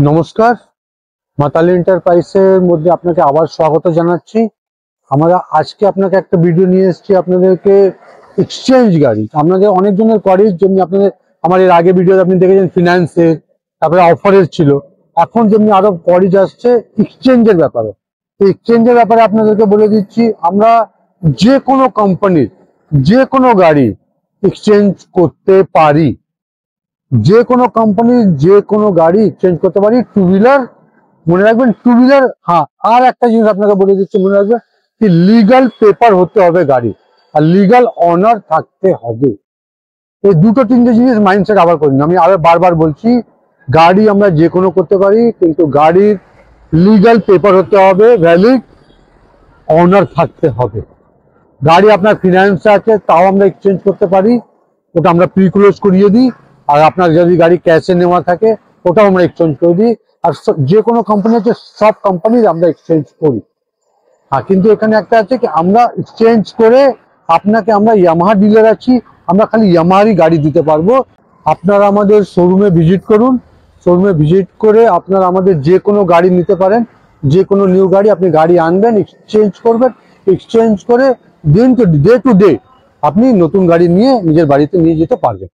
নমস্কার, মাতালি এন্টারপ্রাইজের মধ্যে আপনাকে আবার স্বাগত জানাচ্ছি। আমরা আজকে আপনাকে একটা ভিডিও নিয়ে এসেছি আপনাদেরকে এক্সচেঞ্জ গাড়ি। আপনাদের অনেকজনের কোয়ারিজ, যেমনি আপনাদের আমার এর আগে ভিডিওতে আপনি দেখেছেন ফিনান্সের, তারপরে অফারের ছিল। এখন যেমনি আরো কোয়ারিজ আসছে এক্সচেঞ্জের ব্যাপারে। এই এক্সচেঞ্জের ব্যাপারে আপনাদেরকে বলে দিচ্ছি, আমরা যে কোনো কোম্পানির যে কোনো গাড়ি এক্সচেঞ্জ করতে পারি। যে কোনো কোম্পানির যে কোনো গাড়ি এক্সচেঞ্জ করতে পারি। টু হুইলার মনে রাখবেন, টু হুইলার। হ্যাঁ, আর একটা জিনিস আপনাকে বলে দিচ্ছি, মনে রাখবেন কি লিগাল পেপার হতে হবে গাড়ি, আর লিগাল অনার থাকতে হবে। এই দুটো তিনটে জিনিস মাইন্ডসেট আবার করি না। আমি আরো বারবার বলছি, গাড়ি আমরা যে কোনো করতে পারি, কিন্তু গাড়ির লিগাল পেপার হতে হবে, ভ্যালিড অনার থাকতে হবে। গাড়ি আপনার ফিনান্সে আছে তাও আমরা এক্সচেঞ্জ করতে পারি, ওটা আমরা প্রি ক্লোজ করিয়ে দিই। আর আপনার যদি গাড়ি ক্যাশে নেওয়া থাকে ওটাও আমরা এক্সচেঞ্জ করে দিই। আর যে কোনো কোম্পানি আছে, সব কোম্পানির আমরা এক্সচেঞ্জ করি। হ্যাঁ, কিন্তু এখানে একটা আছে কি, আমরা এক্সচেঞ্জ করে আপনাকে, আমরা ইয়ামাহা ডিলার আছি, আমরা খালি ইয়ামাহারই গাড়ি দিতে পারবো। আপনারা আমাদের শোরুমে ভিজিট করুন। শোরুমে ভিজিট করে আপনারা আমাদের যে কোনো গাড়ি নিতে পারেন। যে কোনো নিউ গাড়ি আপনি গাড়ি আনবেন, এক্সচেঞ্জ করবেন, এক্সচেঞ্জ করে ডে টু ডে আপনি নতুন গাড়ি নিয়ে নিজের বাড়িতে নিয়ে যেতে পারবেন।